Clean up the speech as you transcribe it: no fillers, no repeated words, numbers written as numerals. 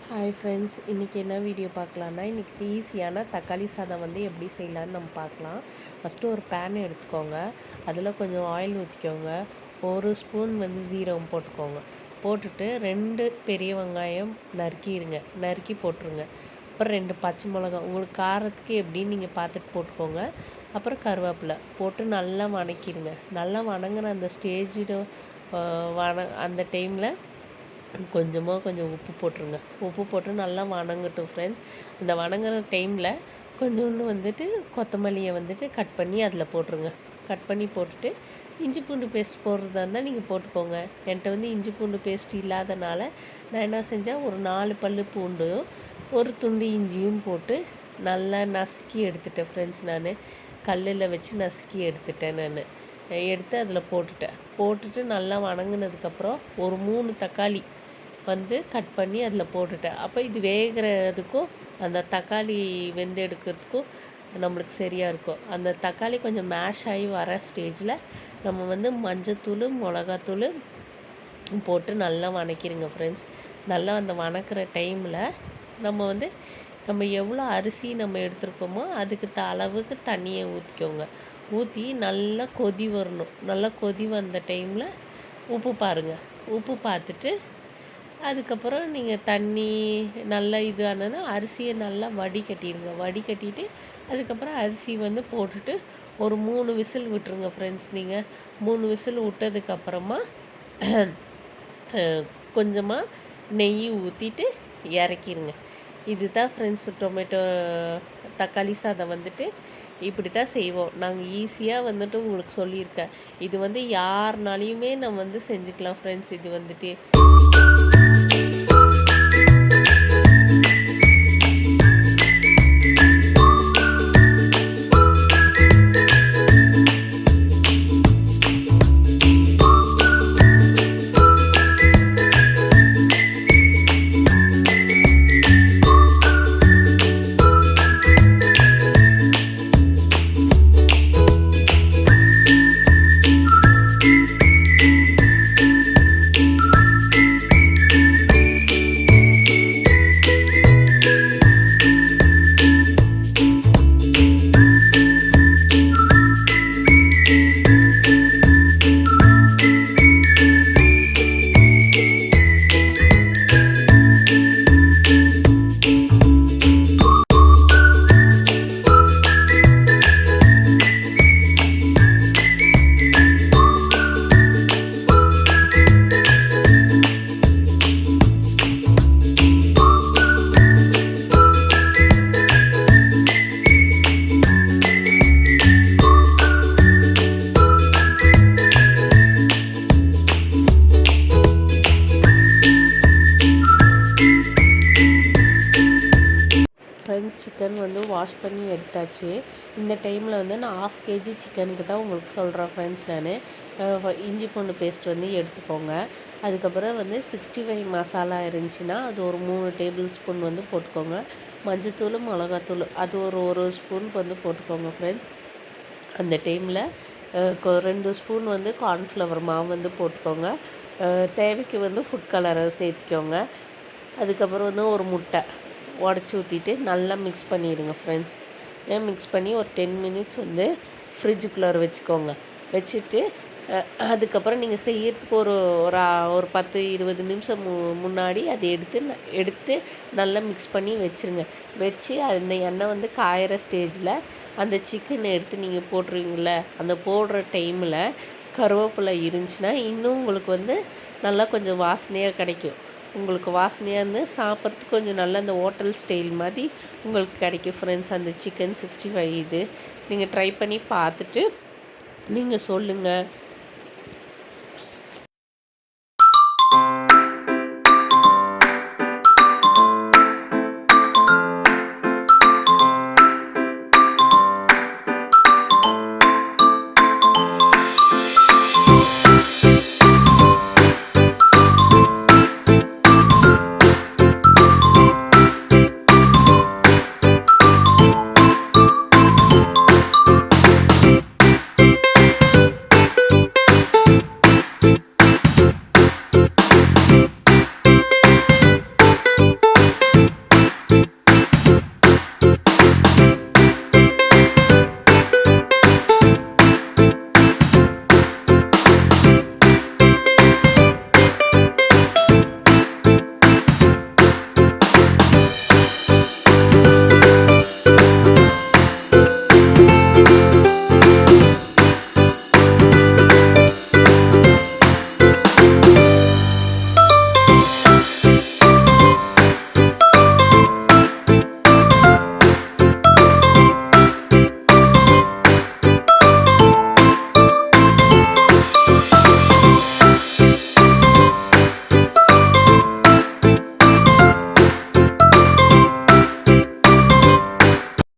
Hi friends, இன்றைக்கி என்ன video பார்க்கலான்னா, இன்றைக்கி ஈஸியான தக்காளி சாதம் எப்படி செய்யலான்னு நம்ம பார்க்கலாம். ஃபஸ்ட்டு ஒரு பேன் எடுத்துக்கோங்க. அதில் கொஞ்சம் ஆயில் ஊற்றிக்கோங்க. ஒரு ஸ்பூன் ஜீரகம் போட்டுக்கோங்க. போட்டுட்டு 2 பெரிய வெங்காயம் நறுக்கி போட்டுருங்க. அப்புறம் 2 பச்சை மிளகா உங்களுக்கு காரத்துக்கு எப்படின்னு நீங்கள் பார்த்துட்டு போட்டுக்கோங்க. அப்புறம் கருவேப்பிலை போட்டு நல்லா வணக்கிடுங்க. நல்லா வணங்குற அந்த ஸ்டேஜில் அந்த டைமில் கொஞ்சம் உப்பு போட்டுருங்க. உப்பு போட்டு நல்லா வணங்கட்டும் ஃப்ரெண்ட்ஸ். அந்த வணங்குற டைமில் கொஞ்சோண்டு கொத்தமல்லியை கட் பண்ணி அதில் போட்டுருங்க. கட் பண்ணி போட்டுட்டு இஞ்சி பூண்டு பேஸ்ட் போடுறதா இருந்தால் நீங்கள் போட்டுக்கோங்க. என்கிட்ட இஞ்சி பூண்டு பேஸ்ட் இல்லாதனால நான் என்ன செஞ்சேன், ஒரு 4 பல் பூண்டும் ஒரு துண்டு இஞ்சியும் போட்டு நல்லா நசுக்கி எடுத்துட்டேன் ஃப்ரெண்ட்ஸ். நான் கல்லில் வச்சு நசுக்கி எடுத்துட்டேன். நான் எடுத்து அதில் போட்டுட்டு நல்லா வணங்கினதுக்கப்புறம் ஒரு 3 தக்காளி கட் பண்ணி அதில் போட்டுட்டேன். அப்போ இது வேகிறதுக்கும் அந்த தக்காளி வெந்து எடுக்கிறதுக்கும் நம்மளுக்கு சரியாக இருக்கும். அந்த தக்காளி கொஞ்சம் மேஷ் ஆகி வர ஸ்டேஜில் நம்ம மஞ்சத்தூள், மிளகாத்தூள் போட்டு நல்லா வணக்கிடுங்க ஃப்ரெண்ட்ஸ். நல்லா அந்த வணக்கிற டைமில் நம்ம எவ்வளோ அரிசி நம்ம எடுத்துருக்கோமோ அதுக்கு அளவுக்கு தண்ணியை ஊற்றிக்கோங்க. ஊற்றி நல்லா கொதி வரணும். நல்லா கொதி வந்த டைமில் உப்பு பாருங்கள். உப்பு பார்த்துட்டு அதுக்கப்புறம் நீங்கள் தண்ணி நல்லா இது ஆனதுன்னா அரிசியை நல்லா வடிகட்டிடுங்க. வடிகட்டிட்டு அதுக்கப்புறம் அரிசி போட்டுட்டு ஒரு 3 விசில் விட்டுருங்க ஃப்ரெண்ட்ஸ். நீங்கள் 3 விசில் விட்டதுக்கப்புறமா கொஞ்சமாக நெய் ஊற்றிட்டு இறக்கிடுங்க. இது தான் ஃப்ரெண்ட்ஸ் டொமேட்டோ தக்காளி சாதம் இப்படி தான் செய்வோம் நாங்கள். ஈஸியாக உங்களுக்கு சொல்லியிருக்கேன். இது யாருனாலையுமே நம்ம செஞ்சுக்கலாம் ஃப்ரெண்ட்ஸ். இது சிக்கன் வாஷ் பண்ணி எடுத்தாச்சு. இந்த டைமில் நான் 1/2 kg சிக்கனுக்கு தான் உங்களுக்கு சொல்கிறேன் ஃப்ரெண்ட்ஸ். நான் இஞ்சி பூண்டு பேஸ்ட் எடுத்துக்கோங்க. அதுக்கப்புறம் 65 மசாலா இருந்துச்சுன்னா அது ஒரு 3 டேபிள் ஸ்பூன் போட்டுக்கோங்க. மஞ்சத்தூள், மிளகாத்தூள் அது ஒரு ஸ்பூன் போட்டுக்கோங்க ஃப்ரெண்ட்ஸ். அந்த டைமில் 2 ஸ்பூன் கார்ன்ஃப்ளவர் மாவு போட்டுக்கோங்க. தேவைக்கு ஃபுட் கலரை சேர்த்திக்கோங்க. அதுக்கப்புறம் ஒரு முட்டை உடச்சி ஊற்றிட்டு நல்லா மிக்ஸ் பண்ணிடுங்க ஃப்ரெண்ட்ஸ். மிக்ஸ் பண்ணி ஒரு 10 மினிட்ஸ் ஃப்ரிட்ஜுக்குள்ளார வச்சுக்கோங்க. வச்சுட்டு அதுக்கப்புறம் நீங்கள் செய்யறதுக்கு ஒரு 10-20 நிமிஷம் முன்னாடி அதை எடுத்து நல்லா மிக்ஸ் பண்ணி வச்சுருங்க. வச்சு அந்த எண்ணெய் காயிற ஸ்டேஜில் அந்த சிக்கனை எடுத்து நீங்கள் போட்டுருவீங்கள, அந்த போடுற டைமில் கருவேப்பிலை இருந்துச்சுன்னா இன்னும் உங்களுக்கு நல்லா கொஞ்சம் வாசனையாக கிடைக்கும். உங்களுக்கு வாசனையாக சாப்பிட்றதுக்கு கொஞ்சம் நல்லா அந்த ஹோட்டல் ஸ்டைல் மாதிரி உங்களுக்கு கிடைக்கும் ஃப்ரெண்ட்ஸ். அந்த சிக்கன் 65 இது நீங்கள் ட்ரை பண்ணி பார்த்துட்டு நீங்கள் சொல்லுங்கள்.